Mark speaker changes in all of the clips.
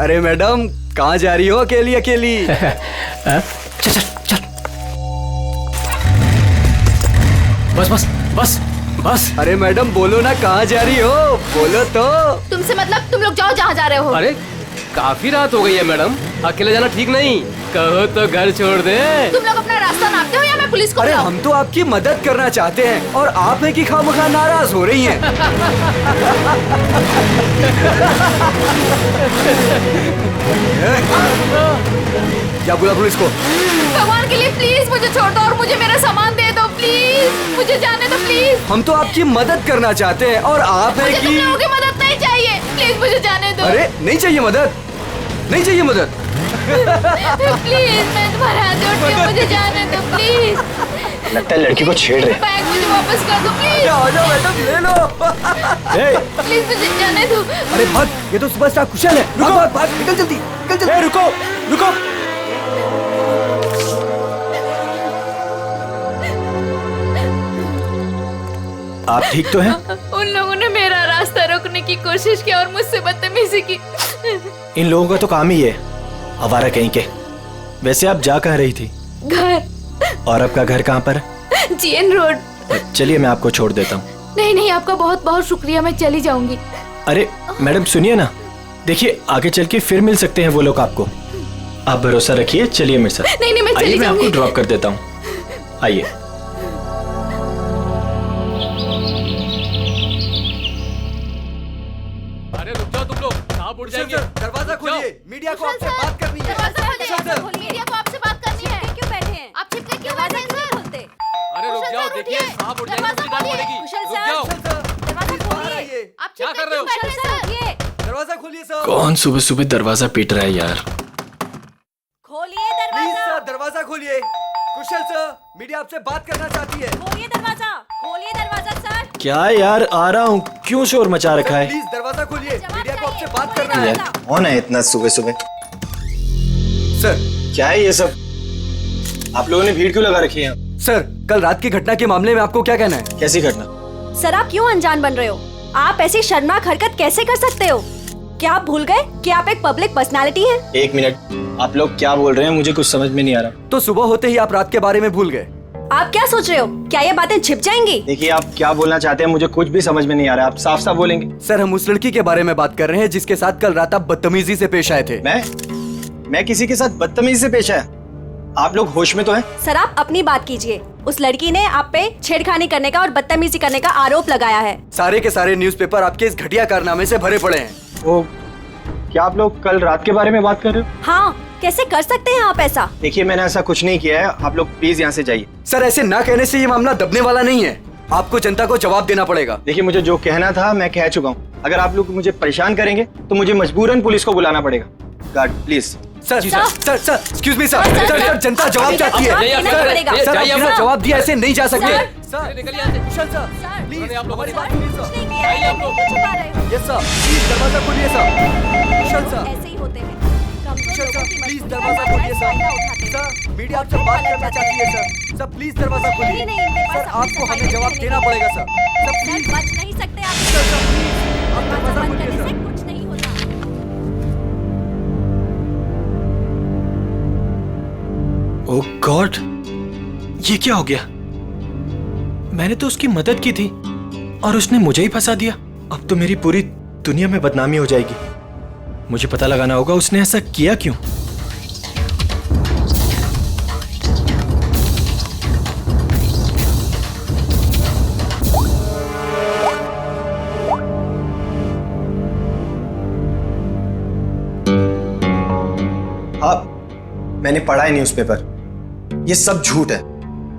Speaker 1: अरे मैडम, कहाँ जा रही हो अकेली अकेली?
Speaker 2: चल चल चल। बस बस बस बस।
Speaker 1: अरे मैडम बोलो ना, कहाँ जा रही हो? बोलो तो।
Speaker 3: तुमसे मतलब तुम लोग जाओ जहाँ जा रहे हो।
Speaker 4: अरे काफी रात हो गई है मैडम, अकेले जाना ठीक नहीं, कहो तो घर छोड़ दे।
Speaker 3: तुम लोग अपना रास्ता नापते हो या मैं पुलिस को
Speaker 1: अरे
Speaker 3: बुलाऊं?
Speaker 1: हम तो आपकी मदद करना चाहते हैं और आप है कि खामखा नाराज हो रही हैं। क्या बोला पुलिस को?
Speaker 3: भगवान के लिए प्लीज मुझे छोड़ दो और मुझे मेरा सामान दे दो प्लीज, मुझे जाने दो प्लीज।
Speaker 1: हम तो आपकी मदद करना चाहते हैं और आप है
Speaker 3: मुझे
Speaker 1: कि
Speaker 3: तुम लोगों की मदद नहीं चाहिए, प्लीज मुझे जाने दो।
Speaker 1: अरे नहीं चाहिए मदद, नहीं चाहिए मदद।
Speaker 3: प्लीज मैं तुम्हारे हाथ जोड़ती हूँ, मुझे जाने दो प्लीज।
Speaker 2: लगता है लड़की को छेड़ रहे।
Speaker 3: बैग मुझे वापस कर दो प्लीज,
Speaker 1: आ जाओ मैडम, ले लो।
Speaker 3: प्लीज मुझे जाने दो।
Speaker 1: अरे भाग, ये तो सुपरस्टार कुशल है। भाग भाग भाग, निकल जल्दी, निकल जल्दी।
Speaker 2: रुको रुको। आप ठीक तो हैं?
Speaker 3: उन लोगों ने मेरा रास्ता रोकने की कोशिश की और मुझसे बदतमीजी की।
Speaker 2: इन लोगों का तो काम ही है, आवारा कहीं के। वैसे आप जा कहाँ रही थी?
Speaker 3: घर।
Speaker 2: और आपका घर कहाँ पर है?
Speaker 3: GN road.
Speaker 2: चलिए मैं आपको छोड़ देता हूँ।
Speaker 3: नहीं नहीं, आपका बहुत बहुत शुक्रिया, मैं चली जाऊंगी।
Speaker 2: अरे मैडम सुनिए ना, देखिए आगे चल के फिर मिल सकते हैं वो लोग आपको। आप भरोसा रखिए, चलिए मेरे साथ।
Speaker 3: नहीं नहीं, मैं
Speaker 2: आइए,
Speaker 3: चली
Speaker 2: मैं आपको
Speaker 3: जाऊंगी।
Speaker 2: ड्रॉप कर देता हूँ, आइए।
Speaker 4: अरे रुक जाओ तुम लोग, सांप उड़ जाएंगे।
Speaker 1: दरवाजा खोलिए, मीडिया को आपसे बात करनी है।
Speaker 3: दरवाजा खोलिए,
Speaker 1: कुशल सर।
Speaker 3: मीडिया को आपसे बात करनी है।
Speaker 5: क्यों बैठे हैं?
Speaker 3: आप छिपके क्यों बैठे हैं सर?
Speaker 4: अरे रुक
Speaker 3: कुशल
Speaker 4: जाओ,
Speaker 3: सर,
Speaker 4: देखिए
Speaker 3: उठिए।
Speaker 4: सांप उड़ जाएंगे,
Speaker 3: दरवाजा
Speaker 4: उल्टी टांग
Speaker 3: खोलिए।
Speaker 4: पड़ेगी।
Speaker 5: कुशल
Speaker 4: रुक
Speaker 5: सर।
Speaker 4: जाओ।
Speaker 1: कुशल सर,
Speaker 5: दरवाजा
Speaker 1: प्लीज बाहर
Speaker 5: खोलिए।
Speaker 1: आइए।
Speaker 3: आप
Speaker 4: क्या
Speaker 3: छिपके
Speaker 4: कर रहे हो?
Speaker 3: क्यों बैठे हैं सर?
Speaker 5: ये
Speaker 1: दरवाजा खोलिए सर।
Speaker 2: कौन सुबह सुबह दरवाजा पीट रहा है यार?
Speaker 5: खोलिए
Speaker 1: प्लीज
Speaker 5: दरवाजा।
Speaker 1: सर, दरवाजा खोलिए। कुशल सर, मीडिया आपसे बात करना चाहती है।
Speaker 5: खोलिए दरवाजा। खोलिए दरवाजा सर।
Speaker 2: क्या यार, आ रहा हूँ, क्यों शोर मचा रखा है?
Speaker 1: प्लीज दरवाजा खोलिए,
Speaker 5: जवाब
Speaker 1: मीडिया को आपसे
Speaker 5: चाहिए।
Speaker 1: बात करना है।
Speaker 5: यार,
Speaker 2: कौन है इतना सुबह सुबह?
Speaker 1: सर,
Speaker 2: क्या है ये सब? आप लोगों ने भीड़ क्यों लगा रखी है?
Speaker 1: सर कल रात की घटना के मामले में आपको क्या कहना है?
Speaker 2: कैसी घटना?
Speaker 5: सर आप क्यों अनजान बन रहे हो? आप ऐसी शर्मनाक हरकत कैसे कर सकते हो? क्या आप भूल गए कि आप एक पब्लिक पर्सनालिटी हैं?
Speaker 2: एक मिनट, आप लोग क्या बोल रहे हैं? मुझे कुछ समझ में नहीं आ रहा।
Speaker 1: तो सुबह होते ही आप रात के बारे में भूल गए।
Speaker 5: आप क्या सोच रहे हो? क्या ये बातें छिप जाएंगी?
Speaker 2: देखिए आप क्या बोलना चाहते हैं, मुझे कुछ भी समझ में नहीं आ रहा। आप साफ साफ बोलेंगे।
Speaker 1: सर हम उस लड़की के बारे में बात कर रहे हैं जिसके साथ कल रात आप बदतमीजी से पेश आए थे।
Speaker 2: मैं किसी के साथ बदतमीजी से पेश आया? आप लोग होश में तो हैं?
Speaker 5: सर आप अपनी बात कीजिए। उस लड़की ने आप पे छेड़खानी करने का और बदतमीजी करने का आरोप लगाया है।
Speaker 1: सारे के सारे न्यूज़पेपर आपके इस घटिया कारनामे से भरे पड़े हैं।
Speaker 2: वो क्या आप लोग कल रात के बारे में बात कर रहे हो?
Speaker 5: हाँ, कैसे कर सकते हैं आप ऐसा?
Speaker 2: देखिए मैंने ऐसा कुछ नहीं किया है, आप लोग प्लीज यहाँ से जाइए।
Speaker 1: सर ऐसे ना कहने से ये मामला दबने वाला नहीं है, आपको जनता को जवाब देना पड़ेगा।
Speaker 2: देखिए मुझे जो कहना था मैं कह चुका हूँ। अगर आप लोग मुझे परेशान करेंगे तो मुझे मजबूरन पुलिस को बुलाना पड़ेगा। Guard please.
Speaker 1: Sir sir sir excuse me sir,
Speaker 5: sir,
Speaker 1: sir जनता जवाब चाहती है।
Speaker 4: जाइए,
Speaker 1: सर,
Speaker 5: पड़ेगा।
Speaker 1: सर
Speaker 4: जाइए,
Speaker 1: बिना
Speaker 4: सर।
Speaker 1: जवाब दिया ऐसे नहीं जा सकते।
Speaker 5: सर।
Speaker 1: सर
Speaker 4: निकलिए यहाँ से।
Speaker 1: कुशल सर
Speaker 5: सर,
Speaker 1: प्लीज
Speaker 4: उन्होंने आप लोगों
Speaker 1: हमारी
Speaker 4: से
Speaker 1: बात सुनिए सर।
Speaker 5: नहीं किया है,
Speaker 4: आप लोग।
Speaker 5: क्यों छुपा रहे हो?
Speaker 1: यस सर प्लीज दरवाजा खोलिए सर। कुशल सर
Speaker 5: ऐसे ही होते हैं। कमजोर
Speaker 1: कुशल
Speaker 5: लोगों
Speaker 1: सर
Speaker 5: की
Speaker 1: प्लीज
Speaker 5: मजबूरी
Speaker 1: दरवाजा
Speaker 5: का
Speaker 1: खोलिए
Speaker 5: फायदा
Speaker 1: सर।
Speaker 5: उठाते हैं।
Speaker 1: सर मीडिया आपसे बात करना चाहती है सर। सर प्लीज दरवाजा खोलिए।
Speaker 5: नहीं, इनके पास
Speaker 1: सर
Speaker 5: अपनी
Speaker 1: आपको
Speaker 5: सफाई
Speaker 1: हमें
Speaker 5: नहीं
Speaker 1: जवाब
Speaker 5: करने
Speaker 1: देना
Speaker 5: की।
Speaker 1: पड़ेगा सर। सर
Speaker 5: सर
Speaker 1: प्लीज
Speaker 5: बच नहीं सकते आप।
Speaker 1: सर सर प्लीज आप
Speaker 5: दरवाजा
Speaker 1: दरवाजा
Speaker 5: बंद
Speaker 1: खोलिए
Speaker 5: करने से
Speaker 1: सर।
Speaker 5: कुछ नहीं होता।
Speaker 2: ओह गॉड, ये क्या हो गया? मैंने तो उसकी मदद की थी और उसने मुझे ही फंसा दिया। अब तो मेरी पूरी दुनिया में बदनामी हो जाएगी। मुझे पता लगाना होगा उसने ऐसा किया क्यों। हाँ, मैंने पढ़ा है न्यूज़पेपर। ये सब झूठ है,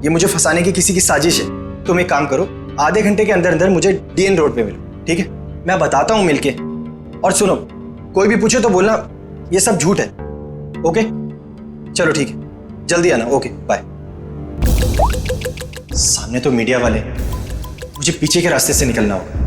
Speaker 2: ये मुझे फंसाने की किसी की साजिश है। तुम एक काम करो, आधे घंटे के अंदर अंदर मुझे डीएन रोड पे मिलो, ठीक है? मैं बताता हूँ मिलके। और सुनो, कोई भी पूछे तो बोलना ये सब झूठ है। ओके चलो ठीक है, जल्दी आना। Okay bye. सामने तो मीडिया वाले, मुझे पीछे के रास्ते से निकलना होगा।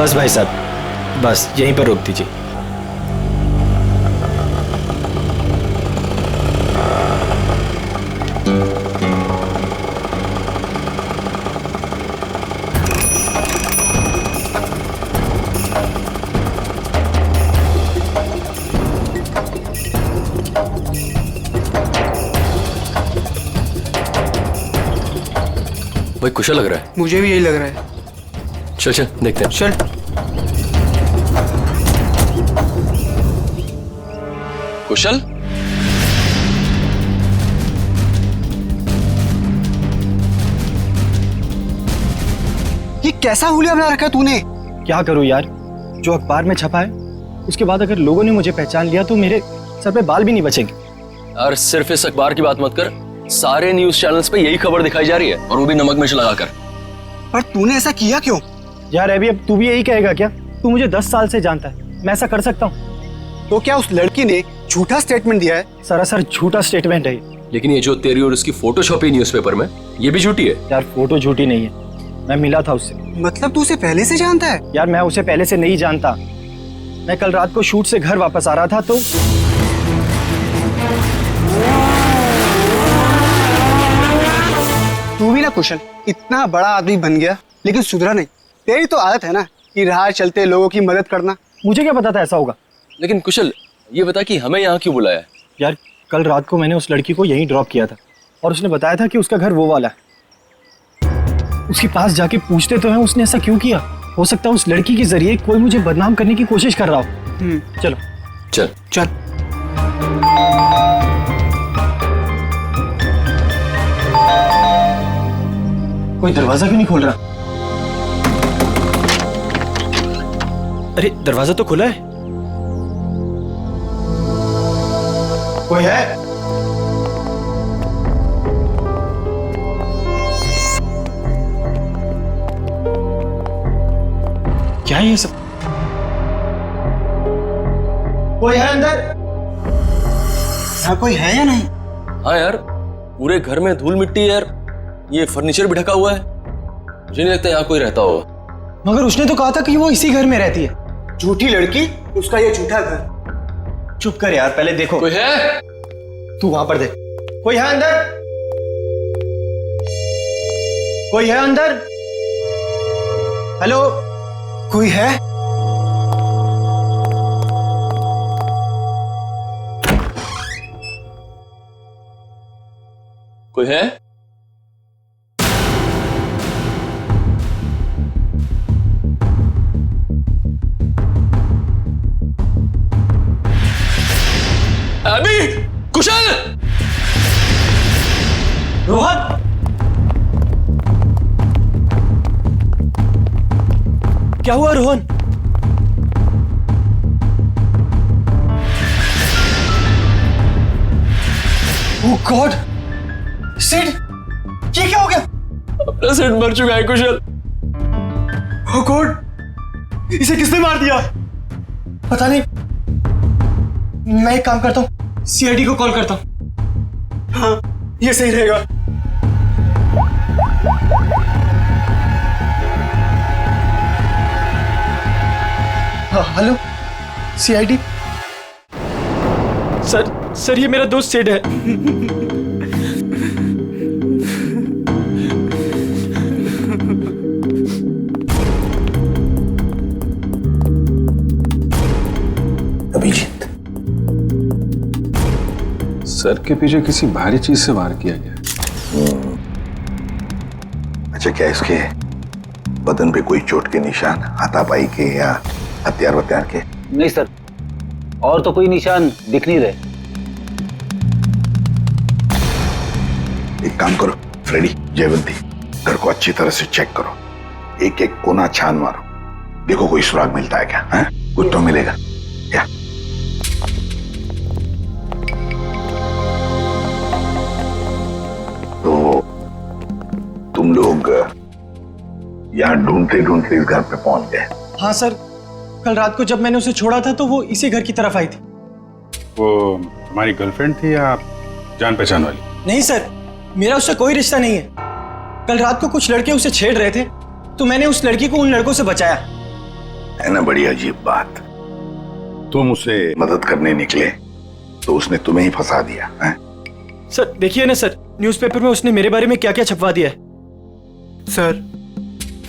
Speaker 2: बस भाई साहब, बस यहीं पर रोक दीजिए।
Speaker 4: भाई कुशल लग रहा है।
Speaker 1: मुझे भी यही लग रहा है।
Speaker 4: चल चल देखते हैं।
Speaker 1: चल।
Speaker 4: कुशल,
Speaker 6: ये कैसा हुलिया बना रखा है तूने?
Speaker 2: क्या करूं यार, जो अखबार में छपा है उसके बाद अगर लोगों ने मुझे पहचान लिया तो मेरे सर पे बाल भी नहीं बचेंगे।
Speaker 4: यार सिर्फ इस अखबार की बात मत कर, सारे न्यूज चैनल्स पे यही खबर दिखाई जा रही है, और वो भी नमक मिर्च लगाकर।
Speaker 6: पर तूने ऐसा किया क्यों?
Speaker 2: यार अभी अब तू भी यही कहेगा क्या? तू मुझे 10 साल से जानता है, मैं ऐसा कर सकता हूँ?
Speaker 6: तो क्या उस लड़की ने झूठा स्टेटमेंट दिया है?
Speaker 2: सरासर झूठा स्टेटमेंट है ये।
Speaker 4: लेकिन ये जो तेरी और उसकी फोटो छपी न्यूज़पेपर में, ये भी झूठी है।
Speaker 2: यार फोटो झूठी नहीं है, मैं मिला था उससे।
Speaker 6: मतलब तू उसे पहले से जानता है?
Speaker 2: यार मैं उसे पहले से नहीं जानता, मैं कल रात को शूट से घर वापस आ रहा था तो
Speaker 6: तू भी ना कुशल, इतना बड़ा आदमी बन गया लेकिन सुधरा नहीं। तेरी तो आदत है ना कि राह चलते लोगों की मदद करना।
Speaker 2: मुझे क्या पता था ऐसा होगा।
Speaker 4: लेकिन कुशल, ये बता कि हमें यहाँ क्यों बुलाया है?
Speaker 2: यार कल रात को मैंने उस लड़की को यहीं ड्रॉप किया था और उसने बताया था कि उसका घर वो वाला है। उसके पास जाके पूछते तो हैं उसने ऐसा क्यों किया। हो सकता है उस लड़की के जरिए कोई मुझे बदनाम करने की कोशिश कर रहा हो। चलो
Speaker 4: चल
Speaker 6: चल।
Speaker 2: कोई दरवाजा क्यों नहीं खोल रहा? अरे दरवाजा तो खुला है। कोई है? क्या है ये सब? कोई है अंदर?
Speaker 6: यहाँ कोई है या नहीं?
Speaker 4: हाँ यार, पूरे घर में धूल मिट्टी है यार, ये फर्नीचर भी ढका हुआ है, मुझे नहीं लगता यहाँ कोई रहता होगा।
Speaker 2: मगर उसने तो कहा था कि वो इसी घर में रहती है।
Speaker 6: झूठी लड़की, उसका ये झूठा घर।
Speaker 2: चुप कर यार, पहले देखो।
Speaker 4: कोई है?
Speaker 2: तू वहां पर देख। कोई है अंदर? कोई है अंदर? हेलो,
Speaker 6: कोई है?
Speaker 4: कोई है? अभी कुशल,
Speaker 2: रोहन, क्या हुआ रोहन? ओह गॉड, सिड, ये क्या हो गया?
Speaker 4: अपना सेट मर चुका है कुशल।
Speaker 2: ओह गॉड, इसे किसने मार दिया? पता नहीं। मैं एक काम करता हूँ, सीआईडी को कॉल करता हूँ। हाँ, ये सही रहेगा। हाँ, हेलो, सीआईडी। सर ये मेरा दोस्त सिड है।
Speaker 7: अभिजीत, सर के पीछे किसी भारी चीज से वार किया गया।
Speaker 8: अच्छा, क्या इसके बदन पे कोई चोट के निशान, हाथापाई के या हथियार वत्यार के?
Speaker 9: नहीं सर, और तो कोई निशान दिख नहीं रहे।
Speaker 8: एक काम करो फ्रेडी, जयवंती, घर को अच्छी तरह से चेक करो, एक एक कोना छान मारो, देखो कोई सुराग मिलता है क्या? है? कुछ तो मिलेगा क्या? तो तुम लोग यहाँ ढूंढते ढूंढते इस घर पे पहुंच गए?
Speaker 2: हाँ सर, कल रात को जब मैंने उसे छोड़ा था तो वो इसी घर की तरफ आई थी।
Speaker 7: वो हमारी गर्लफ्रेंड थी या जान पहचान वाली?
Speaker 2: नहीं सर, मेरा उससे कोई रिश्ता नहीं है। कल रात को कुछ लड़के उसे छेड़ रहे थे तो मैंने उस लड़की को उन लड़कों से बचाया।
Speaker 8: है ना बड़ी अजीब बात। तुम उसे मदद करने निकले तो उसने तुम्हें ही फंसा दिया है?
Speaker 10: सर देखिए ना सर, न्यूज़पेपर में उसने मेरे बारे में क्या क्या छपवा दिया है।
Speaker 6: सर,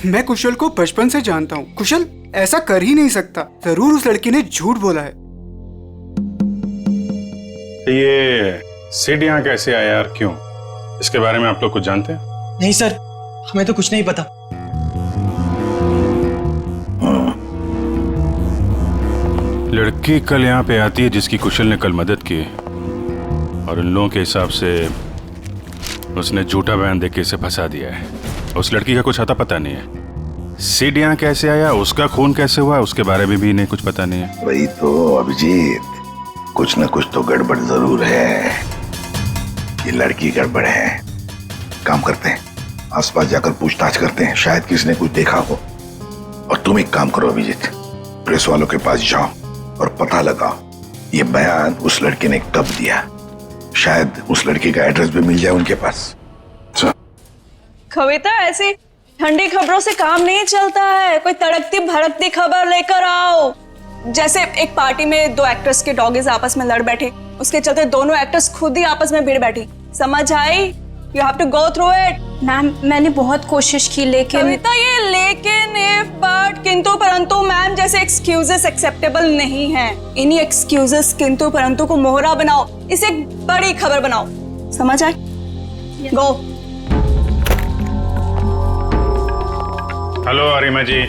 Speaker 6: मैं कुशल को बचपन से जानता हूँ। कुशल ऐसा कर ही नहीं सकता। जरूर उस लड़की ने झूठ बोला है।
Speaker 7: ये सिड यहाँ कैसे आया और क्यों, इसके बारे में आप लोग कुछ जानते हैं?
Speaker 10: नहीं सर, हमें तो कुछ नहीं पता।
Speaker 7: लड़की कल यहाँ पे आती है जिसकी कुशल ने कल मदद की, और उन लोगों के हिसाब से उसने झूठा बयान देके इसे फंसा दिया है। उस लड़की का कुछ अता पता नहीं है। सिड यहाँ कैसे आया, उसका खून कैसे हुआ, उसके बारे में भी इन्हें कुछ पता नहीं है।
Speaker 8: वही तो अभिजीत, कुछ न कुछ तो गड़बड़ जरूर है। ये लड़की गड़बड़ है। काम करते हैं, आसपास जाकर पूछताछ करते हैं, शायद किसी ने कुछ देखा हो। और तुम एक काम करो अभिजीत, प्रेस वालों के पास जाओ और पता लगाओ ये बयान उस लड़के ने कब दिया। शायद उस लड़के का एड्रेस भी मिल जाए उनके पास।
Speaker 11: कविता, ऐसी ठंडी खबरों से काम नहीं चलता है। कोई तड़कती भड़कती खबर लेकर आओ। जैसे एक पार्टी में 2 एक्टर्स के डॉगीज आपस में लड़ बैठे, उसके चलते दोनों एक्टर्स खुद ही आपस में भिड़ बैठी। समझ आई? You have to go through it.
Speaker 5: Ma'am, मैंने बहुत कोशिश की, लेकिन
Speaker 11: कविता, ये लेकिन, इफ, बट, किंतु परंतु मैम जैसे एक्सक्यूजेस एक्सेप्टेबल नहीं है। इन्हीं एक्सक्यूजेस किंतु परंतु को मोहरा बनाओ, इसे एक बड़ी खबर बनाओ। समझ आए? गो।
Speaker 7: हेलो अरिमा जी।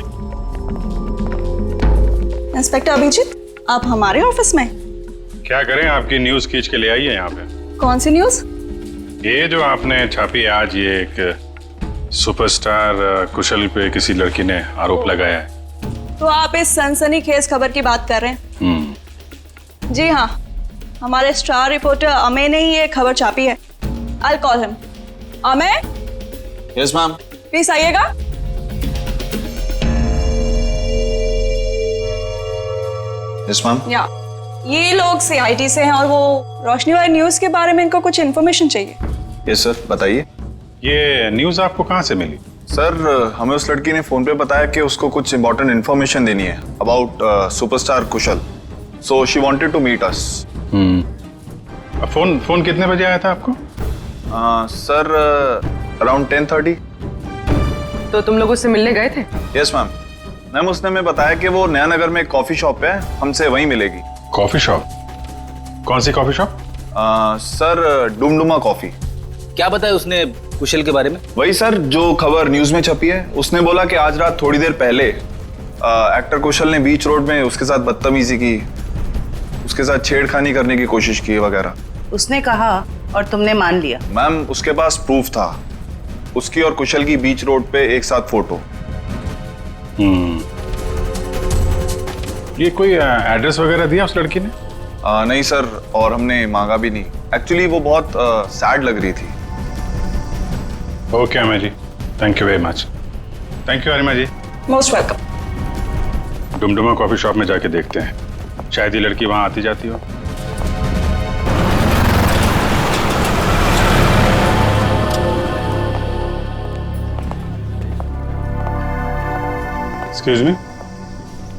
Speaker 11: इंस्पेक्टर अभिजीत, आप हमारे ऑफिस में?
Speaker 7: क्या करें, आपकी न्यूज खींच के ले आई है यहाँ पे।
Speaker 11: कौन सी न्यूज?
Speaker 7: ये जो आपने छापी आज, ये एक सुपरस्टार कुशल पे किसी लड़की ने आरोप लगाया है।
Speaker 11: तो आप इस सनसनीखेज खबर की बात कर रहे हैं? जी हाँ, हमारे स्टार रिपोर्टर अमेय ने ही ये खबर छापी है। I will call him. Ameya?
Speaker 4: Yes ma'am.
Speaker 11: Please आइएगा।
Speaker 2: Yes ma'am.
Speaker 11: या ये लोग CID से हैं और वो रोशनी वाली न्यूज के बारे में इनको कुछ इन्फॉर्मेशन चाहिए।
Speaker 2: यस सर, बताइए।
Speaker 7: ये न्यूज आपको कहाँ से मिली?
Speaker 12: सर, हमें उस लड़की ने फोन पे बताया कि उसको कुछ इंपॉर्टेंट इन्फॉर्मेशन देनी है about superstar Kushal, so she wanted to meet us.
Speaker 7: Phone कितने बजे आया था आपको?
Speaker 12: Sir, around 10:30।
Speaker 11: तो तुम लोग उससे मिलने गए थे?
Speaker 12: Yes ma'am. मैम, उसने हमें बताया कि वो नया नगर में एक कॉफी शॉप है, हमसे वहीं मिलेगी।
Speaker 7: Coffee shop? कौन सी coffee shop?
Speaker 12: Sir, Dumduma coffee.
Speaker 9: क्या बताया उसने कुशल के बारे में?
Speaker 12: वही सर जो खबर न्यूज में छपी है। उसने बोला कि आज रात थोड़ी देर पहले एक्टर कुशल ने बीच रोड में उसके साथ बदतमीजी की, उसके साथ छेड़खानी करने की कोशिश की वगैरह।
Speaker 11: उसने कहा और तुमने मान लिया?
Speaker 12: मैम, उसके पास प्रूफ था, उसकी और कुशल की बीच रोड पे एक साथ फोटो।
Speaker 7: ये कोई एड्रेस वगैरह दिया उस लड़की ने?
Speaker 12: नहीं सर, और हमने मांगा भी नहीं। एक्चुअली वो बहुत सैड लग रही थी।
Speaker 7: Okay Amey ji, thank you very much. Thank you Arima ji.
Speaker 11: Most welcome.
Speaker 7: Dumduma coffee shop में जाके देखते हैं, शायद ये लड़की वहां आती जाती हो। एक्सक्यूज मी,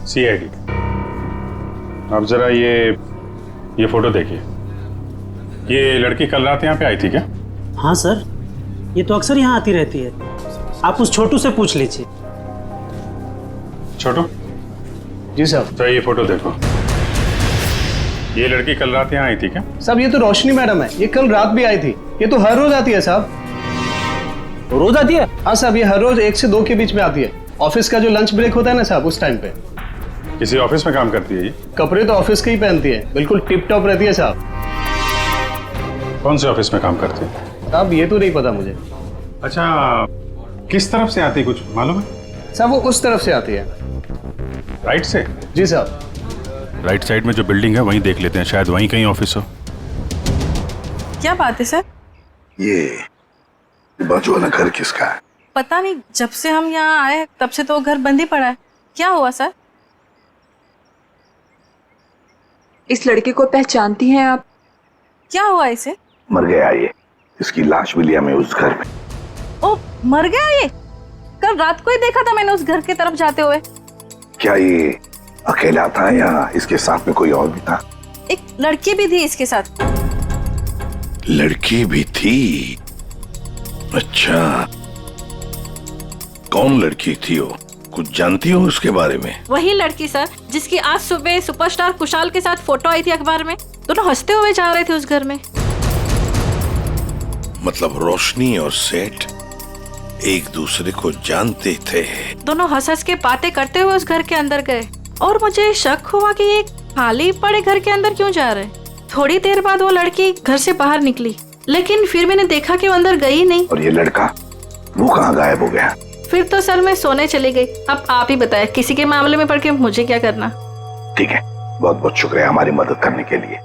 Speaker 7: CID, आप जरा ये फोटो देखिए। ये लड़की कल रात यहाँ पे आई थी क्या?
Speaker 10: हाँ सर, ये तो अक्सर यहाँ आती रहती है। आप उस छोटू से पूछ लीजिए।
Speaker 7: छोटू?
Speaker 6: जी साहब।
Speaker 7: तो ये फोटो देखो, ये लड़की कल रात यहाँ आई थी क्या?
Speaker 6: साहब, ये तो रोशनी मैडम है। ये कल रात भी आई थी। ये तो हर रोज आती है साहब।
Speaker 9: रोज आती है?
Speaker 6: हाँ साहब, ये हर रोज 1 से 2 के बीच में आती है। ऑफिस का जो लंच ब्रेक होता है ना साहब, उस टाइम पे।
Speaker 7: किसी ऑफिस में काम करती है ये?
Speaker 6: कपड़े तो ऑफिस के ही पहनती है, बिल्कुल टिप टॉप रहती है साहब।
Speaker 7: कौन से ऑफिस में काम करती है?
Speaker 6: साहब, ये तो नहीं पता मुझे।
Speaker 7: अच्छा, किस तरफ से आती, कुछ मालूम है?
Speaker 6: साहब, वो उस तरफ से आती है।
Speaker 7: राइट से?
Speaker 6: जी साहब।
Speaker 7: राइट साइड में जो बिल्डिंग है वहीं देख लेते हैं, शायद वहीं कहीं ऑफिस हो।
Speaker 11: क्या बात है सर?
Speaker 8: ये बाजू वाला घर किसका है?
Speaker 11: पता नहीं, जब से हम यहाँ आए तब से तो घर बंद ही पड़ा है। क्या हुआ सर?
Speaker 3: इस लड़के को पहचानती हैं आप?
Speaker 11: क्या हुआ इसे?
Speaker 8: मर गया ये। इसकी लाश मिली हमें उस घर में।
Speaker 11: ओ, मर गया ये? कल रात को ही देखा था मैंने उस घर की तरफ जाते हुए।
Speaker 8: क्या ये अकेला था या इसके साथ में कोई और भी था?
Speaker 11: एक लड़की भी थी इसके साथ।
Speaker 8: लड़की भी थी? अच्छा, कौन लड़की थी वो? कुछ जानती हो उसके बारे में?
Speaker 13: वही लड़की सर, जिसकी आज सुबह सुपरस्टार कुशाल के साथ फोटो आई थी अखबार में। दोनों हंसते हुए जा रहे थे उस घर में।
Speaker 8: मतलब रोशनी और सेठ एक दूसरे को जानते थे?
Speaker 13: दोनों हंस हंस के बातें करते हुए उस घर के अंदर गए और मुझे शक हुआ कि ये खाली पड़े घर के अंदर क्यों जा रहे। थोड़ी देर बाद वो लड़की घर से बाहर निकली, लेकिन फिर मैंने देखा कि वो अंदर गई नहीं।
Speaker 8: और ये लड़का, वो कहाँ गायब हो गया?
Speaker 13: फिर तो सर मैं सोने चली गई। अब आप ही बताएं, किसी के मामले में पड़ के मुझे क्या करना।
Speaker 8: ठीक है, बहुत बहुत शुक्रिया हमारी मदद करने के लिए।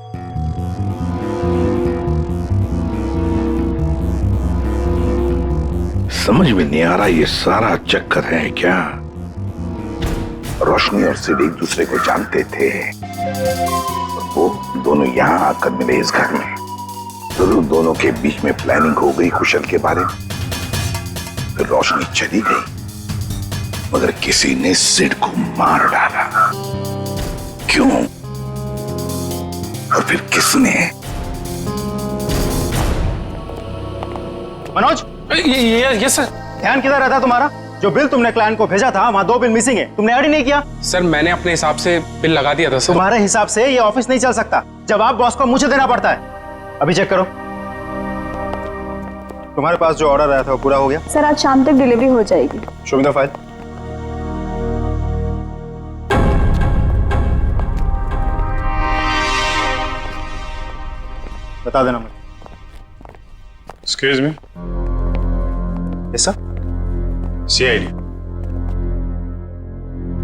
Speaker 8: समझ में नहीं आ रहा ये सारा चक्कर है क्या? रोशनी और सिड एक दूसरे को जानते थे और वो दोनों यहाँ आकर मिले इस घर में। जरूर दोनों के बीच में प्लानिंग हो गई कुशल के बारे में। फिर रोशनी चली गई मगर किसी ने सिड को मार डाला। क्यों और फिर किसने?
Speaker 10: मनोज,
Speaker 4: ये सर।
Speaker 10: ध्यान किधर रहता तुम्हारा? जो बिल तुमने क्लाइंट को भेजा था वहाँ 2 बिल मिसिंग है, तुमने ऐड ही नहीं किया।
Speaker 14: सर मैंने अपने हिसाब से बिल लगा दिया था सर।
Speaker 10: तुम्हारे हिसाब से ये ऑफिस नहीं चल सकता। जवाब बॉस को मुझे देना पड़ता है। अभी चेक करो, तुम्हारे पास जो ऑर्डर आया था वो पूरा हो गया?
Speaker 11: सर आज शाम तक डिलीवरी हो जाएगी।
Speaker 10: Show me the file. बता देना मुझे।
Speaker 7: Excuse me.
Speaker 10: Yes sir.
Speaker 7: CID,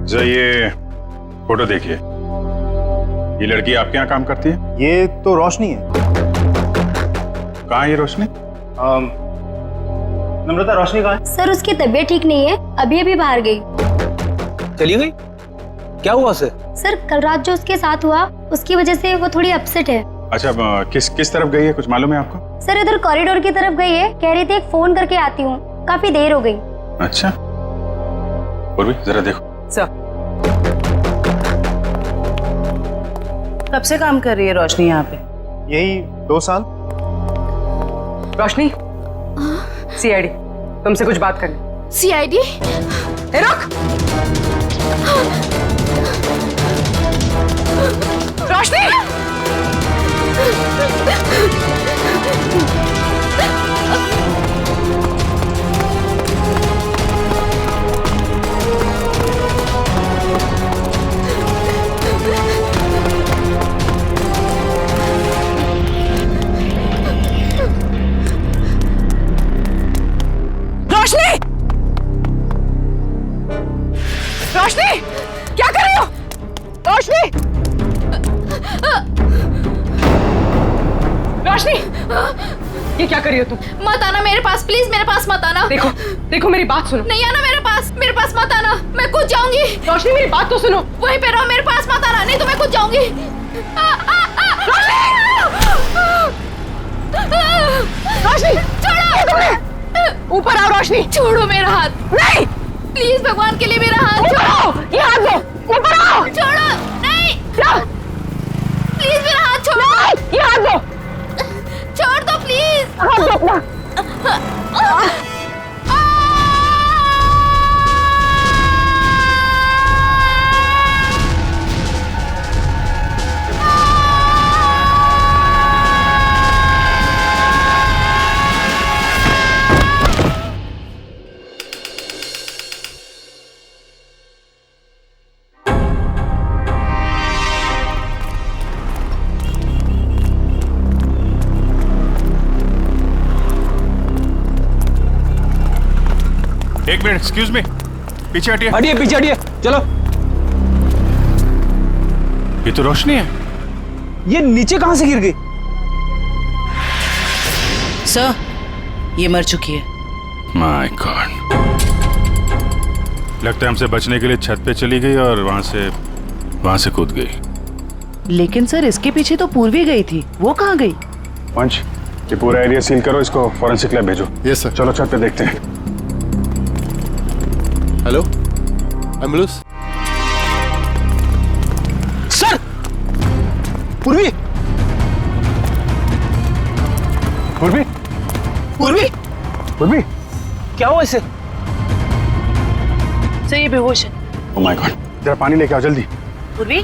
Speaker 7: जरा ये फोटो देखिए। ये लड़की आपके यहाँ काम करती है?
Speaker 10: ये तो रोशनी है।
Speaker 7: कहाँ है ये रोशनी?
Speaker 10: नम्रता, रोशनी कहाँ है?
Speaker 5: सर उसकी तबीयत ठीक नहीं है, अभी अभी बाहर गई।
Speaker 9: चली गई? क्या हुआ उसे?
Speaker 5: सर कल रात जो उसके साथ हुआ उसकी वजह से वो थोड़ी अपसेट है।
Speaker 7: अच्छा, किस तरफ गई है, कुछ मालूम है आपको?
Speaker 5: सर इधर कॉरिडोर की तरफ गई है, कह रही थी एक फोन करके आती हूँ, काफी देर हो गई।
Speaker 7: अच्छा, और भी जरा देखो।
Speaker 15: सर कब से काम कर रही है रोशनी यहाँ पे?
Speaker 10: यही 2 साल।
Speaker 15: रोशनी, सीआईडी तुमसे कुछ बात करनी।
Speaker 3: सीआईडी?
Speaker 15: रुक। रोशनी! रोशनी! रोशनी! क्या कर रही हो? रोशनी! रोशनी! ये क्या कर रही हो तुम?
Speaker 3: मत आना मेरे पास, प्लीज मेरे पास मत आना।
Speaker 15: देखो देखो मेरी बात सुनो।
Speaker 3: नहीं आना मेरे पास मत आना, मैं कूद जाऊंगी।
Speaker 15: रोशनी मेरी बात तो सुनो।
Speaker 3: वहीं पे रहो, मेरे पास मत आना, नहीं तो मैं कूद जाऊंगी।
Speaker 15: रोशनी!
Speaker 3: छोड़ो!
Speaker 15: ऊपर आओ रोशनी।
Speaker 3: छोड़ो मेरा हाथ।
Speaker 15: नहीं!
Speaker 3: प्लीज भगवान के लिए मेरा हाथ
Speaker 15: छोड़ो। ये हाथ दो। ऊपर आओ।
Speaker 3: छोड़ो। नहीं, प्लीज मेरा हाथ छोड़ो।
Speaker 15: ये हाथ दो।
Speaker 3: छोड़ दो प्लीज।
Speaker 15: हाथ दो अपना।
Speaker 7: एक मिनट, एक्सक्यूज मी, पीछे हटिए।
Speaker 9: हटिए, पीछे हटिए, चलो।
Speaker 7: ये तो रोशनी है।
Speaker 9: ये नीचे कहां से गिर गई?
Speaker 15: सर ये मर चुकी है।
Speaker 7: माय गॉड, लगता है हमसे बचने के लिए छत पे चली गई और वहां से कूद गई।
Speaker 15: लेकिन सर इसके पीछे तो पूर्वी गई थी, वो कहाँ गई?
Speaker 7: पंच, ये पूरा एरिया सील करो, इसको फॉरेंसिक लैब भेजो।
Speaker 16: Yes sir.
Speaker 7: चलो छत पे देखते हैं।
Speaker 16: Hello, ambulance.
Speaker 12: पूर्वी पूर्वी
Speaker 15: पूर्वी
Speaker 12: पूर्वी
Speaker 9: क्या हुआ इसे?
Speaker 15: सर ये बेहोश है।
Speaker 7: ओह माय गॉड, जरा पानी लेके आओ जल्दी।
Speaker 15: पूर्वी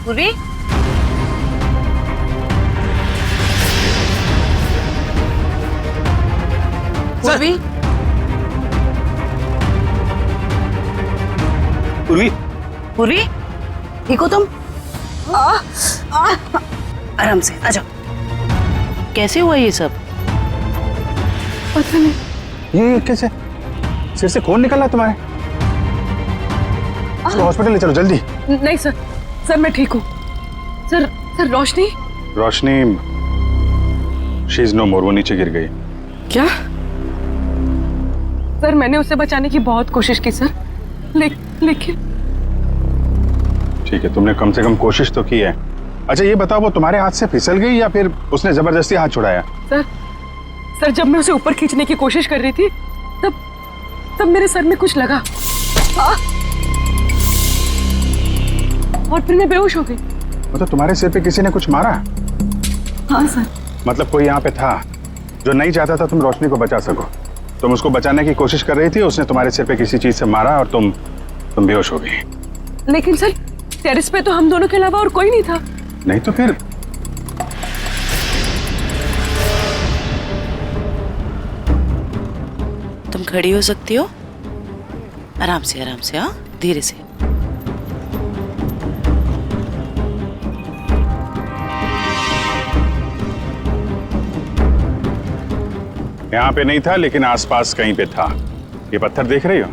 Speaker 15: पूर्वी पूर्वी
Speaker 9: पूर्वी
Speaker 15: पूर्वी ठीक हो तुम? आराम से आ जाओ। कैसे हुआ ये सब?
Speaker 11: पता नहीं।
Speaker 12: ये कैसे सिर से खून निकला तुम्हारे? हॉस्पिटल ले चलो जल्दी।
Speaker 11: नहीं सर, सर मैं ठीक हूँ। Sir sir Roshni
Speaker 7: Roshni she is no more, वो नीचे गिर गई।
Speaker 11: क्या? सर मैंने उसे बचाने की बहुत कोशिश की सर, लेकिन
Speaker 7: ठीक है, तुमने कम से कम कोशिश तो की है। अच्छा ये बताओ, वो तुम्हारे हाथ से फिसल गई या फिर उसने जबरदस्ती हाथ छुड़ाया?
Speaker 11: सर जब मैं उसे ऊपर खींचने की कोशिश कर रही थी तब मेरे सर में कुछ लगा और फिर मैं बेहोश हो गई।
Speaker 7: मतलब तुम्हारे सिर पे किसी ने कुछ मारा?
Speaker 11: हाँ सर।
Speaker 7: मतलब कोई यहाँ पे था जो नहीं चाहता था तुम रोशनी को बचा सको। तुम उसको बचाने की कोशिश कर रही थी, उसने तुम्हारे सिर पे किसी चीज से मारा और तुम बेहोश हो गई।
Speaker 11: लेकिन सर टेरेस पे तो हम दोनों के अलावा और कोई नहीं था।
Speaker 7: नहीं तो फिर?
Speaker 15: तुम खड़ी हो सकती हो? आराम से हाँ, धीरे से।
Speaker 7: यहाँ पे नहीं था लेकिन आसपास कहीं पे था। ये पत्थर देख रही हो,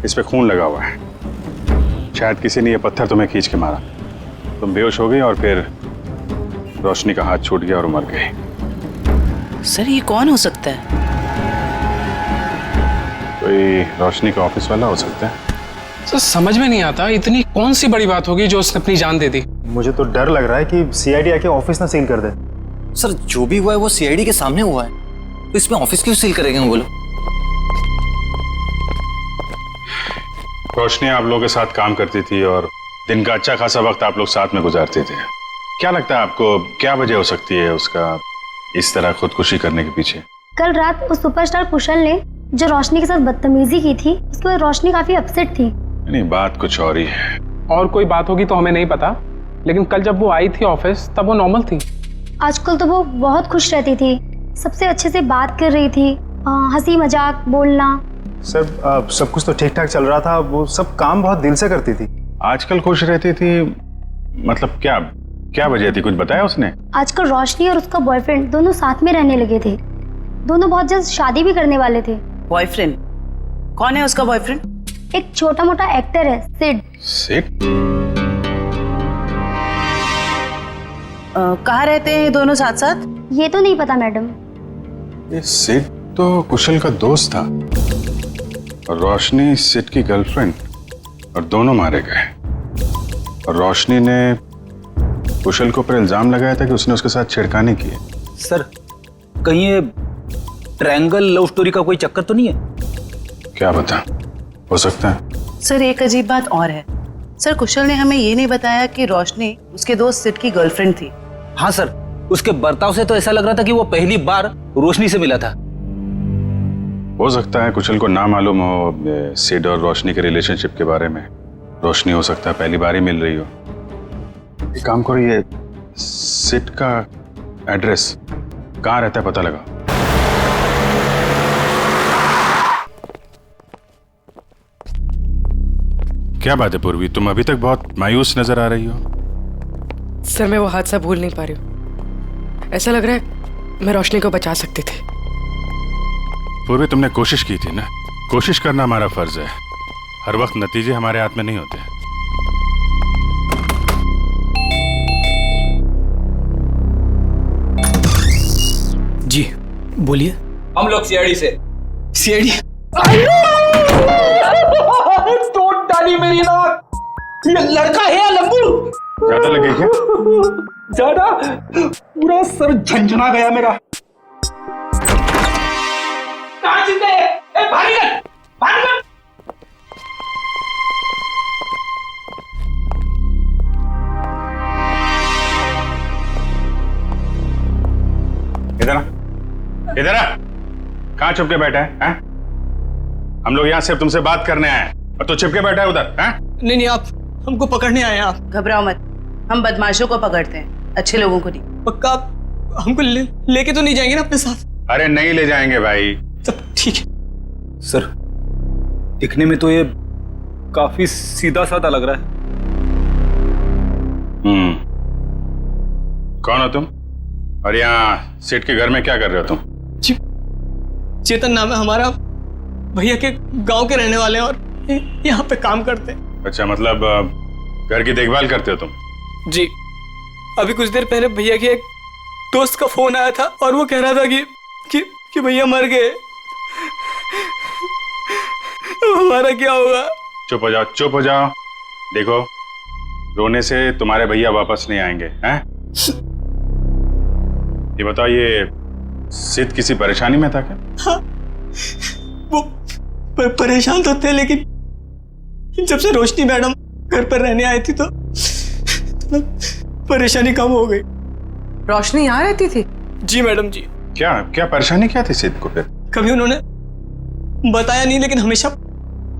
Speaker 7: इस पे खून लगा हुआ है। शायद किसी ने ये पत्थर तुम्हें खींच के मारा, तुम बेहोश हो गई और फिर रोशनी का हाथ छूट गया और मर गई।
Speaker 15: सर ये कौन हो सकता है?
Speaker 7: कोई रोशनी का ऑफिस वाला हो सकता है।
Speaker 14: सर समझ में नहीं आता, इतनी कौन सी बड़ी बात होगी जो उसने अपनी जान दे दी?
Speaker 2: मुझे तो डर लग रहा है कि सीआईडी आके ऑफिस ना सील कर दे।
Speaker 1: सर जो भी हुआ है वो सीआईडी के सामने हुआ है, तो इसमें ऑफिस क्यों सील करेंगे बोलो?
Speaker 7: रोशनी आप लोगों के साथ काम करती थी और दिन का अच्छा खासा वक्त आप लोग साथ में गुजारते थे। क्या लगता है आपको, क्या वजह हो सकती है उसका इस तरह खुदकुशी करने के पीछे?
Speaker 16: कल रात उस सुपरस्टार कुशल ने जो रोशनी के साथ बदतमीजी की थी, उसके बाद रोशनी काफी अपसेट थी।
Speaker 7: नहीं, बात कुछ और ही है।
Speaker 14: और कोई बात होगी तो हमें नहीं पता, लेकिन कल जब वो आई थी ऑफिस तब वो नॉर्मल थी।
Speaker 16: आजकल तो वो बहुत खुश रहती थी, सबसे अच्छे से बात कर रही थी, हंसी मजाक बोलना।
Speaker 2: सर सब कुछ तो ठीक ठाक चल रहा था, वो सब काम बहुत दिल से करती थी।
Speaker 7: आजकल खुश रहती थी मतलब क्या क्या वजह थी, कुछ बताया उसने?
Speaker 16: आजकल रोशनी और उसका बॉयफ्रेंड दोनों साथ में रहने लगे थे। दोनों बहुत जल्द शादी भी करने वाले थे।
Speaker 15: बॉयफ्रेंड? कौन है उसका बॉयफ्रेंड?
Speaker 16: एक छोटा मोटा एक्टर है, सिड।
Speaker 7: सिड?
Speaker 15: कहाँ रहते हैं दोनों साथ साथ?
Speaker 16: ये तो नहीं पता मैडम।
Speaker 7: ये सिड तो कुशल का दोस्त था और रोशनी सिड की गर्लफ्रेंड, और दोनों मारे गए। और रोशनी ने कुशल को पर इल्जाम लगाया था कि उसने उसके साथ छेड़खानी की है।
Speaker 9: सर कहीं ये ट्रायंगल लव स्टोरी का कोई चक्कर तो नहीं है?
Speaker 7: क्या पता, हो सकता है।
Speaker 15: सर एक अजीब बात और है। सर कुशल ने हमें ये नहीं बताया कि रोशनी उसके दोस्त सिड की गर्लफ्रेंड थी।
Speaker 9: हाँ सर, उसके बर्ताव से तो ऐसा लग रहा था कि वो पहली बार रोशनी से मिला था।
Speaker 7: हो सकता है कुशल को ना मालूम हो सिड और रोशनी के रिलेशनशिप के बारे में। रोशनी हो सकता है पहली बार ही मिल रही हो। एक काम करो, ये सिड का एड्रेस कहाँ रहता है पता लगा। क्या बात है पूर्वी, तुम अभी तक बहुत मायूस नजर आ रही हो।
Speaker 17: सर मैं वो हादसा भूल नहीं पा रही हूँ। ऐसा लग रहा है मैं रोशनी को बचा सकती थी।
Speaker 7: पूर्वी तुमने कोशिश की थी ना, कोशिश करना हमारा फर्ज है। हर वक्त नतीजे हमारे हाथ में नहीं होते।
Speaker 1: जी बोलिए।
Speaker 4: हम लोग सीआईडी से।
Speaker 1: सीआईडी?
Speaker 4: तोड़ डाली मेरी नाक। ये लड़का है या लंबू?
Speaker 7: ज्यादा लगे क्या?
Speaker 4: ज्यादा, पूरा सर झंझना गया मेरा। कहाँ चिंता है? भाग निकल, भाग निकल।
Speaker 7: इधर आ, इधर आ। कहाँ छुप के बैठा है? हम लोग यहाँ सिर्फ तुमसे बात करने आए हैं और तू छिप के बैठा है उधर।
Speaker 18: नहीं नहीं, आप हमको पकड़ने आए हैं। आप
Speaker 15: घबराओ मत, हम बदमाशों को पकड़ते हैं, अच्छे लोगों को नहीं।
Speaker 18: पक्का आप हमको लेके तो नहीं जाएंगे ना अपने साथ?
Speaker 7: अरे नहीं ले जाएंगे भाई।
Speaker 18: तब ठीक है।
Speaker 9: सर, दिखने में तो ये काफी सीधा साधा लग रहा है।
Speaker 7: कौन हो तुम और यहाँ सेठ के घर में क्या कर रहे हो तुम?
Speaker 18: जी, चेतन नाम है हमारा, भैया के गांव के रहने वाले हैं और यहाँ पे काम करते हैं।
Speaker 7: अच्छा, मतलब घर की देखभाल करते हो तुम?
Speaker 18: जी, अभी कुछ देर पहले भैया के एक दोस्त का फोन आया था और वो कह रहा था कि भैया मर गए। हमारा क्या होगा?
Speaker 7: चुप हो जाओ, चुप हो जाओ। देखो, रोने से तुम्हारे भैया वापस नहीं आएंगे। हैं? ये बताओ, ये सिद्ध किसी परेशानी में था क्या?
Speaker 18: हाँ, वो परेशान तो थे, लेकिन जब से रोशनी मैडम घर पर रहने आई थी तो परेशानी कम हो गई।
Speaker 15: रोशनी यहाँ रहती थी?
Speaker 18: जी मैडम जी।
Speaker 7: क्या परेशानी क्या थी सिद्ध को फिर?
Speaker 18: कभी उन्होंने बताया नहीं, लेकिन हमेशा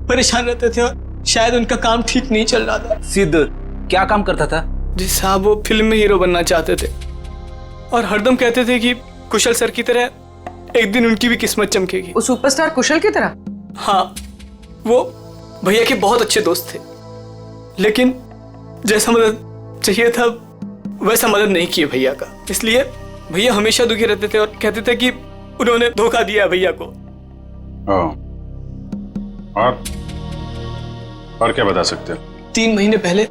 Speaker 18: परेशान रहते थे और शायद उनका काम ठीक नहीं चल रहा था।
Speaker 9: सिद्ध क्या काम करता था?
Speaker 18: जी साहब, वो फिल्म में हीरो बनना चाहते थे और हरदम कहते थे कि कुशल सर की तरह एक दिन उनकी भी किस्मत चमकेगी।
Speaker 15: वो सुपरस्टार कुशल की तरह?
Speaker 18: हाँ, वो भैया के बहुत अच्छे दोस्त थे, लेकिन जैसा मदद चाहिए था वैसा मदद नहीं किए भैया का। इसलिए भैया हमेशा दुखी रहते थे और कहते थे कि उन्होंने धोखा दिया भैया को।
Speaker 7: और क्या बता सकते हो?
Speaker 18: 3 महीने पहले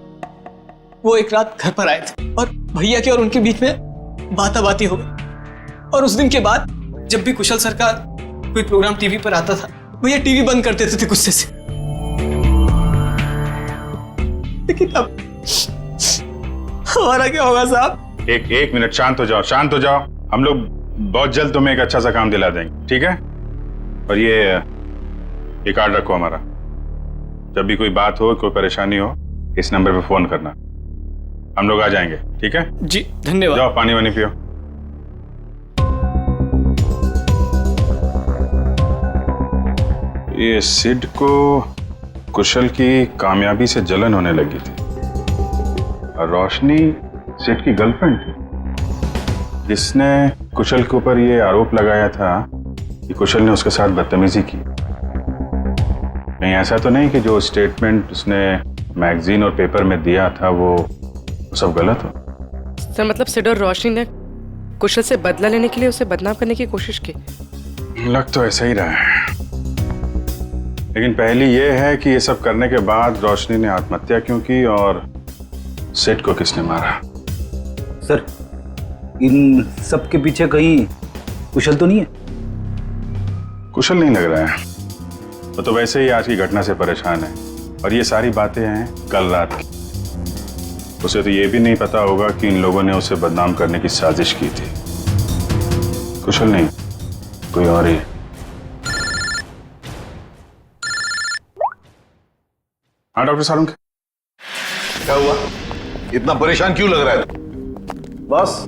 Speaker 18: वो एक रात घर पर आए थे और भैया के और उनके बीच में बाताबाती हो गई। और उस दिन के बाद जब भी कुशल सर का कोई प्रोग्राम टीवी पर आता था, भैया टीवी बंद कर देते थे गुस्से से। लेकिन अब हमारा क्या होगा साहब?
Speaker 7: एक मिनट, शांत हो जाओ, शांत हो जाओ। हम लोग बहुत जल्द तुम्हें एक अच्छा सा काम दिला देंगे, ठीक है? और ये कार्ड रखो हमारा। जब भी कोई बात हो, कोई परेशानी हो, इस नंबर पे फोन करना, हम लोग आ जाएंगे, ठीक है?
Speaker 18: जी धन्यवाद।
Speaker 7: जाओ पानी वानी पियो। ये सिड को कुशल की कामयाबी से जलन होने लगी थी और रोशनी सिड की गर्लफ्रेंड थी, जिसने कुशल के ऊपर ये आरोप लगाया था कि कुशल ने उसके साथ बदतमीजी की। नहीं, ऐसा तो नहीं कि जो स्टेटमेंट उसने मैगजीन और पेपर में दिया था वो सब गलत हो?
Speaker 17: सर, मतलब सिड और रोशनी ने कुशल से बदला लेने के लिए उसे बदनाम करने की कोशिश की?
Speaker 7: लग तो ऐसा ही रहा है, लेकिन पहली ये है कि ये सब करने के बाद रोशनी ने आत्महत्या क्यों की और सिड को किसने मारा?
Speaker 9: सर, इन सब के पीछे कहीं कुशल तो नहीं है?
Speaker 7: कुशल नहीं लग रहा है, वो तो वैसे ही आज की घटना से परेशान है और ये सारी बातें हैं कल रात की। उसे तो ये भी नहीं पता होगा कि इन लोगों ने उसे बदनाम करने की साजिश की थी। कुशल नहीं, कोई और ही। हाँ डॉक्टर सारुंग,
Speaker 8: क्या हुआ? इतना परेशान क्यों लग रहा है?
Speaker 19: बॉस,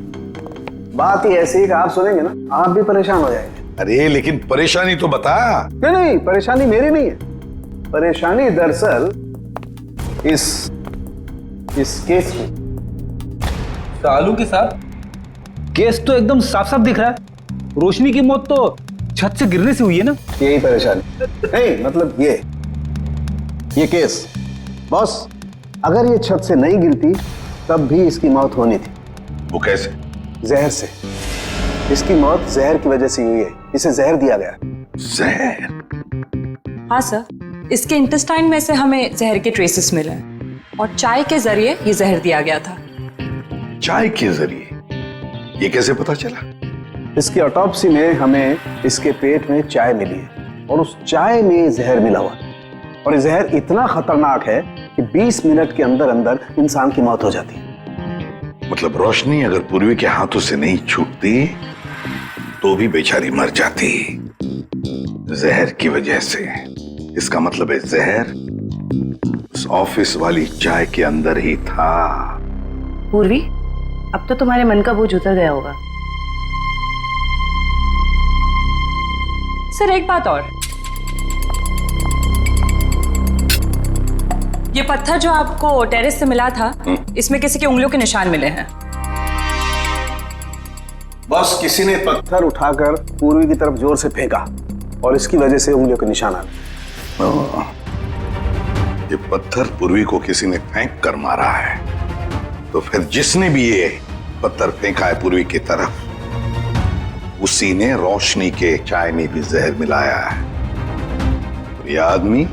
Speaker 19: बात ही ऐसी है कि आप सुनेंगे ना आप भी परेशान हो जाएंगे।
Speaker 8: अरे लेकिन परेशानी तो बता।
Speaker 19: नहीं, परेशानी मेरी नहीं है। परेशानी दरअसल इस केस में।
Speaker 9: सालू के साथ केस तो एकदम साफ साफ दिख रहा है। रोशनी की मौत तो छत से गिरने से हुई है ना?
Speaker 19: यही परेशानी नहीं, मतलब ये केस बॉस, अगर ये छत से नहीं गिरती तब भी इसकी मौत होनी थी।
Speaker 8: वो कैसे?
Speaker 19: जहर से। इसकी मौत जहर की वजह से हुई है, इसे जहर दिया गया।
Speaker 8: जहर?
Speaker 11: हाँ सर, इसके इंटेस्टाइन में से हमें जहर के ट्रेसेस मिले हैं और चाय के जरिए ये जहर दिया गया था।
Speaker 8: चाय के जरिए? ये कैसे पता चला?
Speaker 19: इसकी ऑटोप्सी में हमें इसके पेट में चाय मिली है और उस चाय में जहर मिला हुआ, और ये जहर इतना खतरनाक है कि 20 मिनट के अंदर अंदर इंसान की मौत हो जाती है।
Speaker 8: मतलब रोशनी अगर पूर्वी के हाथों से नहीं छूटती तो भी बेचारी मर जाती जहर की वजह से। इसका मतलब है जहर उस ऑफिस वाली चाय के अंदर ही था।
Speaker 15: पूर्वी, अब तो तुम्हारे मन का बोझ उतर गया होगा।
Speaker 11: सर एक बात और, ये पत्थर जो आपको टेरेस से मिला था, इसमें किसी की उंगलियों के निशान मिले हैं।
Speaker 19: बस किसी ने पत्थर उठाकर पूर्वी की तरफ जोर से फेंका और इसकी वजह से उंगलियों के निशान आ गए।
Speaker 8: ये पत्थर पूर्वी को किसी ने फेंक कर मारा है, तो फिर जिसने भी ये पत्थर फेंका है पूर्वी की तरफ, उसी ने रोशनी के चाय में भी जहर मिलाया है। और यह आदमी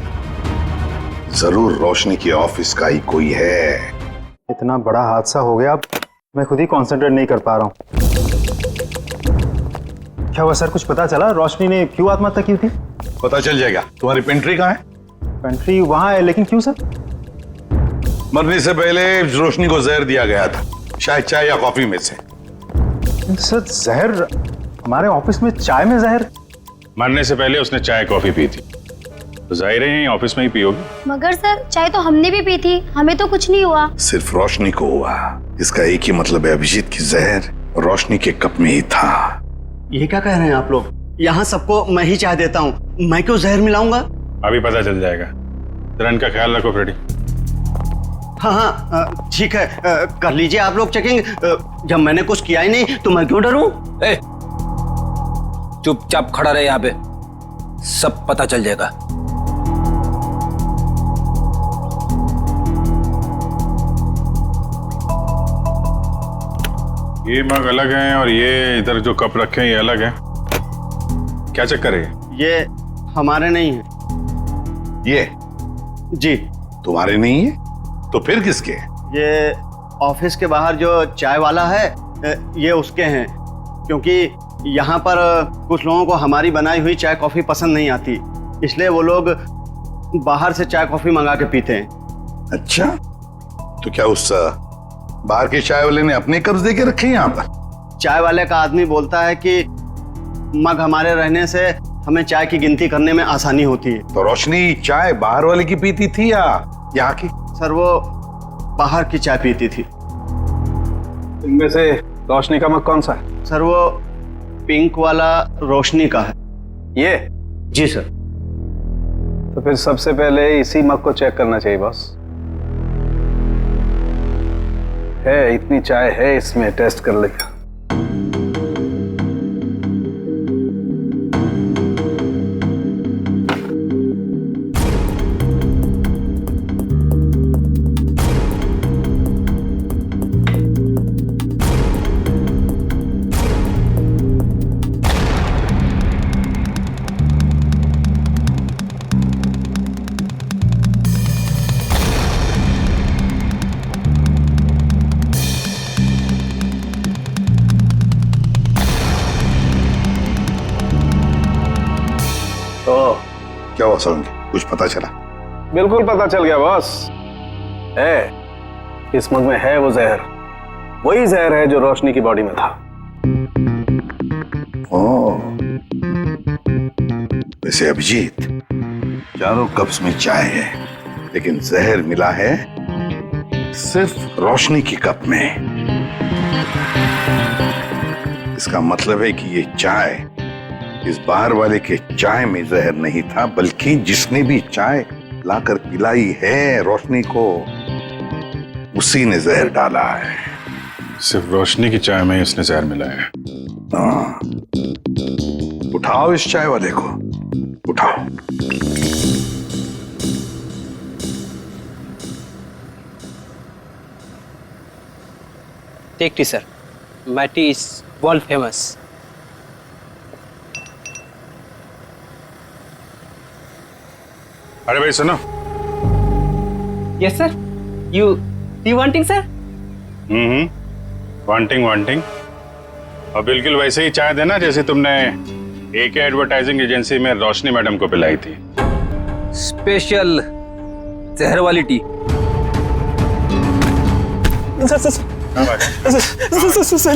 Speaker 8: जरूर रोशनी के ऑफिस का ही कोई है।
Speaker 20: इतना बड़ा हादसा हो गया, अब मैं खुद ही कंसंट्रेट नहीं कर पा रहा हूँ। क्या हुआ सर, कुछ पता चला रोशनी ने क्यों आत्महत्या की थी?
Speaker 8: पता चल जाएगा। तुम्हारी पेंट्री कहाँ है?
Speaker 20: पेंट्री वहां है, लेकिन क्यों सर?
Speaker 8: मरने से पहले रोशनी को जहर दिया गया था, शायद चाय या कॉफी में से।
Speaker 20: सर जहर? हमारे ऑफिस में चाय में जहर?
Speaker 7: मरने से पहले उसने चाय कॉफी पी थी, तो जाहिर है ऑफिस में ही पी होगी।
Speaker 16: मगर सर चाय तो हमने भी पी थी, हमें तो कुछ नहीं हुआ।
Speaker 8: सिर्फ रोशनी को हुआ। इसका एक ही मतलब है, अभिजीत की जहर रोशनी के कप में ही था।
Speaker 21: ये क्या कह रहे हैं आप लोग? यहाँ सबको मैं ही चाय देता हूँ, मैं क्यों जहर मिलाऊंगा?
Speaker 7: अभी पता चल जाएगा। जरा इनका ख्याल रखो फ्रेडी।
Speaker 21: हाँ हाँ ठीक है, कर लीजिए आप लोग चेकिंग। जब मैंने कुछ किया ही नहीं तो मैं क्यों डरूं?
Speaker 9: चुपचाप खड़ा रहे यहाँ पे, सब पता चल जाएगा।
Speaker 7: ये मग अलग हैं और ये इधर जो कप रखे हैं ये अलग हैं। क्या चक्कर है?
Speaker 21: ये हमारे नहीं है।
Speaker 8: ये
Speaker 21: जी
Speaker 8: तुम्हारे नहीं है तो फिर किसके?
Speaker 21: ये ऑफिस के बाहर जो चाय वाला है, ये उसके हैं। क्योंकि यहाँ पर कुछ लोगों को हमारी बनाई हुई चाय कॉफी पसंद नहीं आती, इसलिए वो लोग बाहर से चाय कॉफी मंगा के पीते हैं।
Speaker 8: अच्छा, तो क्या उस बाहर के चाय वाले ने अपने कब्ज दे के रखे यहाँ पर?
Speaker 21: चाय वाले का आदमी बोलता है कि मग हमारे रहने से हमें चाय की गिनती करने में आसानी होती है।
Speaker 8: तो रोशनी चाय बाहर वाले की पीती थी या यहाँ की?
Speaker 21: सर वो बाहर की चाय पीती थी।
Speaker 19: इनमें से रोशनी का मग कौन सा है?
Speaker 21: सर वो पिंक वाला रोशनी का है।
Speaker 19: ये?
Speaker 21: जी सर।
Speaker 19: तो फिर सबसे पहले इसी मग को चेक करना चाहिए बॉस। है इतनी चाय है इसमें, टेस्ट कर लेगा।
Speaker 8: क्या हुआ सलोंगी, कुछ पता चला?
Speaker 19: बिल्कुल पता चल गया बॉस। है इस मग में है वो जहर, वही जहर है जो रोशनी की बॉडी में था।
Speaker 8: वैसे अभिजीत, चारों कप्स में चाय है, लेकिन जहर मिला है सिर्फ रोशनी की कप में। इसका मतलब है कि ये चाय इस बाहर वाले के चाय में जहर नहीं था, बल्कि जिसने भी चाय लाकर पिलाई है रोशनी को, उसी ने जहर डाला है।
Speaker 7: सिर्फ रोशनी की चाय में इसने जहर मिलाया है।
Speaker 8: हाँ, उठाओ इस चाय वाले को, उठाओ।
Speaker 22: Take tea sir, my tea is world famous.
Speaker 7: अरे भाई सुनो।
Speaker 22: Yes sir, you wanting sir?
Speaker 7: Wanting और बिल्कुल वैसे ही चाय देना जैसे तुमने एके एडवर्टाइजिंग एजेंसी में रोशनी मैडम को पिलाई थी।
Speaker 9: स्पेशल जहर वाली टी।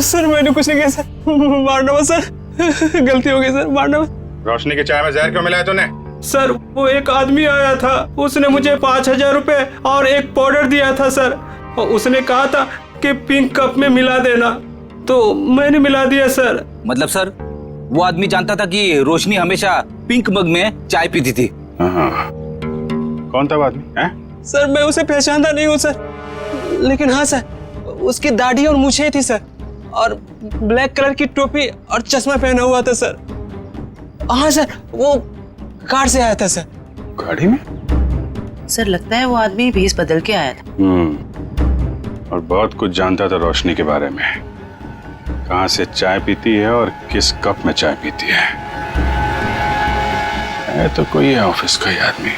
Speaker 18: सर मैंने कुछ नहीं किया सर, मारना मत सर, गलती हो गई सर, मारना मत।
Speaker 7: रोशनी के चाय में जहर क्यों मिलाया तूने?
Speaker 18: सर वो एक आदमी आया था, उसने मुझे 5,000 रुपए और एक पाउडर दिया था सर, और उसने कहा था कि पिंक कप में मिला देना, तो मैंने मिला दिया सर।
Speaker 9: मतलब सर वो आदमी जानता था कि रोशनी हमेशा पिंक मग में चाय पीती थी।
Speaker 7: हाँ। कौन था वो आदमी?
Speaker 22: सर मैं उसे पहचानता नहीं हूँ सर, लेकिन हाँ सर, उसकी दाढ़ी और मूछें थी सर, और ब्लैक कलर की टोपी और चश्मा पहना हुआ था सर। हाँ सर, वो कार से आया था सर।
Speaker 7: गाड़ी में?
Speaker 15: सर लगता है वो आदमी भेष बदल के आया था।
Speaker 7: और बहुत कुछ जानता था रोशनी के बारे में, कहाँ से चाय पीती है और किस कप में चाय पीती है तो कोई है ऑफिस का ही आदमी।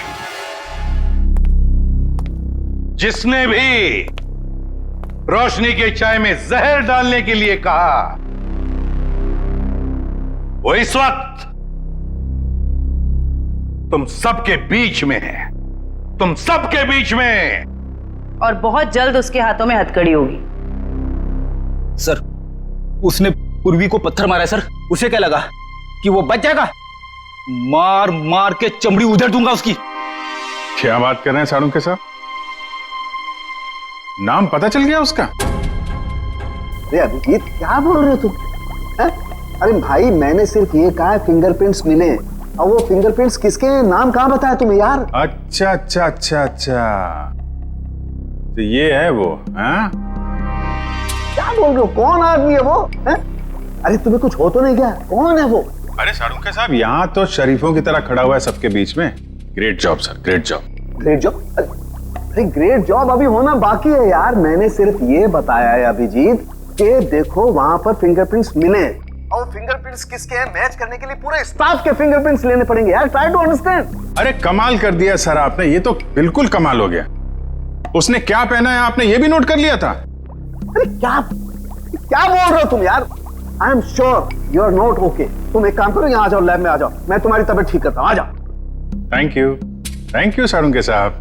Speaker 8: जिसने भी रोशनी के चाय में जहर डालने के लिए कहा, वो इस वक्त तुम सबके बीच में है, तुम सबके बीच में,
Speaker 15: और बहुत जल्द उसके हाथों में हथकड़ी होगी।
Speaker 9: सर उसने पूर्वी को पत्थर मारा है सर, उसे क्या लगा कि वो बच जाएगा? मार मार के चमड़ी उधेड़ दूंगा उसकी।
Speaker 7: क्या बात कर रहे हैं सारुण के साथ? नाम पता चल गया उसका?
Speaker 19: अरे अभिजीत क्या बोल रहे हो तुम? अरे भाई मैंने सिर्फ ये कहा फिंगरप्रिंट्स मिले, और वो फिंगरप्रिंट्स किसके नाम कहां बताया तुम्हें यार?
Speaker 7: अच्छा अच्छा अच्छा अच्छा, तो ये है वो? हाँ
Speaker 19: क्या बोल रहे हो? कौन आदमी है वो? अरे तुम्हें कुछ हो तो नहीं क्या? कौन है वो?
Speaker 7: अरे सारुण के साहब, यहाँ तो शरीफों की तरह खड़ा हुआ है सबके बीच में। Great job sir, great job.
Speaker 19: Great job? अरे ग्रेट जॉब अभी होना बाकी है यार। मैंने सिर्फ ये बताया है अभिजीत कि देखो वहां पर फिंगरप्रिंट्स मिले, और फिंगरप्रिंट्स किसके हैं मैच करने के लिए पूरे स्टाफ के फिंगरप्रिंट्स लेने पड़ेंगे यार। Try to understand.
Speaker 7: अरे कमाल कर दिया सर आपने, ये तो बिल्कुल कमाल हो गया। उसने क्या पहना है आपने ये भी नोट कर लिया था?
Speaker 19: अरे क्या बोल रहे हो तुम यार? I am sure you are not okay. तुम एक काम करो, यहाँ आ जाओ, लैब में आ जाओ, मैं तुम्हारी तबीयत ठीक करता हूँ। आ जाओ।
Speaker 7: थैंक यू सारुण के साहब।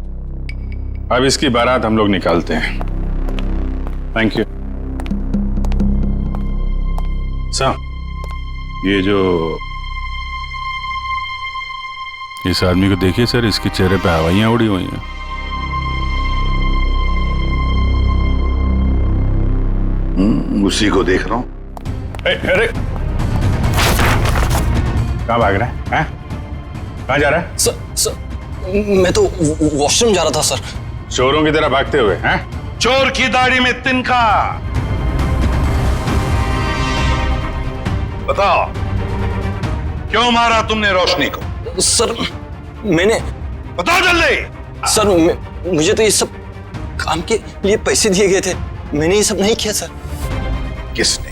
Speaker 7: अब इसकी बारात हम लोग निकालते हैं। Thank you sir. ये जो इस आदमी को देखिए सर, इसके चेहरे पे हवाइयां उड़ी हुई हैं।
Speaker 8: उसी को देख रहा हूं।
Speaker 7: अरे कहाँ भाग रहा है? कहाँ जा रहा है?
Speaker 4: सर मैं तो वॉशरूम जा रहा था सर।
Speaker 7: चोरों की तरह भागते हुए हैं?
Speaker 8: चोर की दाढ़ी में तिनका। बताओ क्यों मारा तुमने रोशनी को?
Speaker 4: सर मैंने,
Speaker 8: बताओ जल्दी।
Speaker 4: सर मुझे तो ये सब काम के लिए पैसे दिए गए थे, मैंने ये सब नहीं किया सर।
Speaker 8: किसने?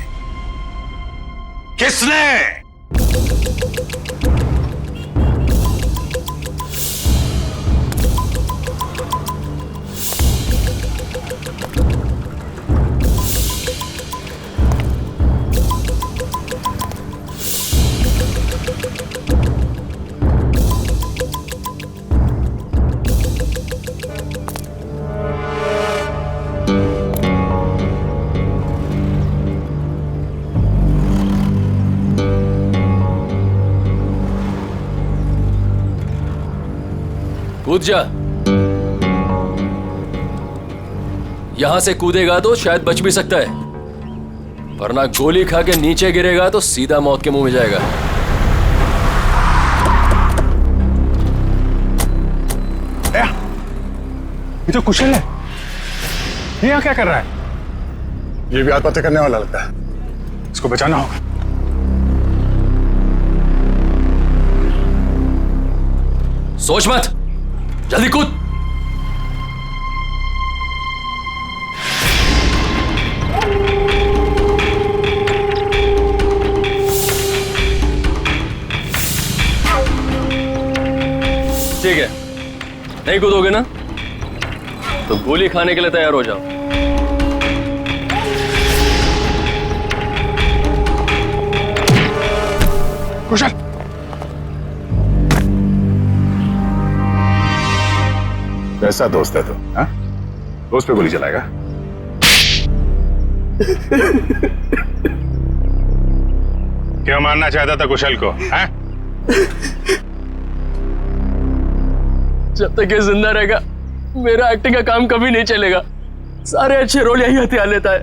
Speaker 8: किसने?
Speaker 4: कूद जा। यहां से कूदेगा तो शायद बच भी सकता है, वरना गोली खा के नीचे गिरेगा तो सीधा मौत के मुंह में जाएगा।
Speaker 7: ये तो कुशल है, ये यहाँ क्या कर रहा है? ये भी आत्महत्या करने वाला लगता है, इसको बचाना होगा।
Speaker 4: सोच मत, जल्दी कूद। ठीक है, नहीं कूदोगे ना तो गोली खाने के लिए तैयार हो जाओ।
Speaker 7: कुशल, कैसा दोस्त है तू? दोस्त पे गोली चलाएगा? क्यों मारना चाहता था कुशल को?
Speaker 4: जब तक ये जिंदा रहेगा मेरा एक्टिंग का काम कभी नहीं चलेगा। सारे अच्छे रोल यही हथियार लेता है,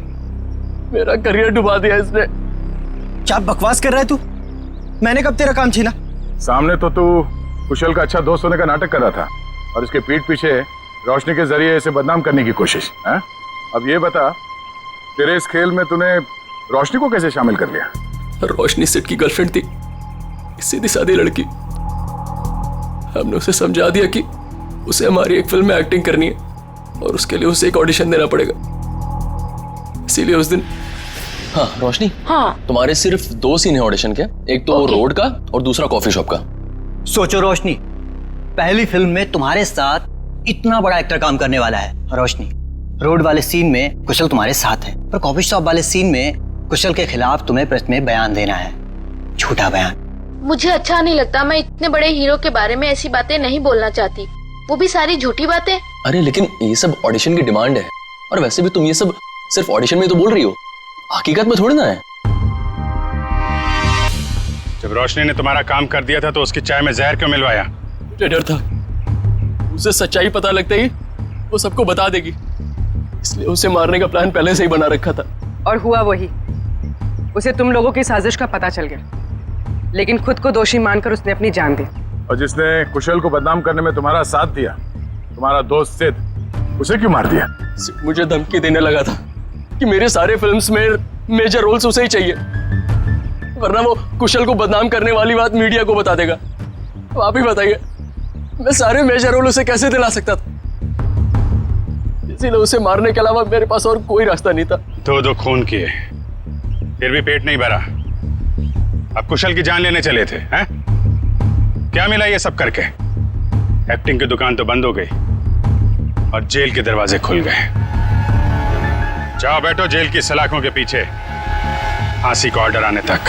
Speaker 4: मेरा करियर डुबा दिया इसने।
Speaker 2: क्या बकवास कर रहा है तू? मैंने कब तेरा काम छीना?
Speaker 7: सामने तो तू कुशल का अच्छा दोस्त होने का नाटक कर रहा था और इसके पीठ पीछे रोशनी के जरिए इसे बदनाम करने की कोशिश है। अब ये बता, तेरे इस खेल में तूने रोशनी को कैसे शामिल कर लिया?
Speaker 4: रोशनी सेठ की गर्लफ्रेंड थी, सीधी सादी लड़की। हमने उसे समझा दिया कि उसे हमारी एक फिल्म में एक्टिंग करनी है और उसके लिए उसे एक ऑडिशन देना पड़ेगा। इसीलिए उस दिन। हाँ रोशनी,
Speaker 3: हाँ
Speaker 4: तुम्हारे सिर्फ 2 सीन है ऑडिशन के, एक तो रोड का और दूसरा कॉफी शॉप का।
Speaker 6: सोचो रोशनी, पहली फिल्म में तुम्हारे साथ इतना बड़ा एक्टर काम करने वाला है। रोशनी, रोड वाले सीन में कुशल तुम्हारे साथ है, पर कॉफी शॉप वाले सीन में कुशल के खिलाफ तुम्हें प्रेस में बयान देना है, झूठा बयान।
Speaker 3: मुझे अच्छा नहीं लगता, मैं इतने बड़े हीरो के बारे में ऐसी बातें नहीं बोलना चाहती, वो भी सारी झूठी बातें।
Speaker 4: अरे लेकिन ये सब ऑडिशन की डिमांड है, और वैसे भी तुम ये सब सिर्फ ऑडिशन में तो बोल रही हो, हकीकत में थोड़ी ना है।
Speaker 7: जब रोशनी ने तुम्हारा काम कर दिया था तो उसकी चाय में जहर क्यों मिलवाया?
Speaker 4: मुझे डर था उसे सच्चाई पता लगते ही वो सबको बता देगी, इसलिए उसे मारने का प्लान पहले से ही बना रखा था।
Speaker 17: और हुआ वही, उसे तुम लोगों की साजिश का पता चल गया, लेकिन खुद को दोषी मानकर उसने अपनी जान दी।
Speaker 7: और जिसने कुशल को बदनाम करने में तुम्हारा साथ दिया, तुम्हारा दोस्त सिद्ध, उसे क्यों मार दिया?
Speaker 4: मुझे धमकी देने लगा था कि मेरे सारे फिल्म्स में मेजर रोल्स उसे ही चाहिए, वरना वो कुशल को बदनाम करने वाली बात मीडिया को बता देगा। तो आप ही बताइए, मैं सारे मेजर रोल उसे कैसे दिला सकता था? इसीलिए उसे मारने के अलावा मेरे पास और कोई रास्ता नहीं था।
Speaker 7: 2 खून किए, फिर भी पेट नहीं भरा, अब कुशल की जान लेने चले थे हैं? क्या मिला ये सब करके? एक्टिंग की दुकान तो बंद हो गई और जेल के दरवाजे खुल गए। जाओ बैठो जेल की सलाखों के पीछे, फांसी का ऑर्डर आने तक।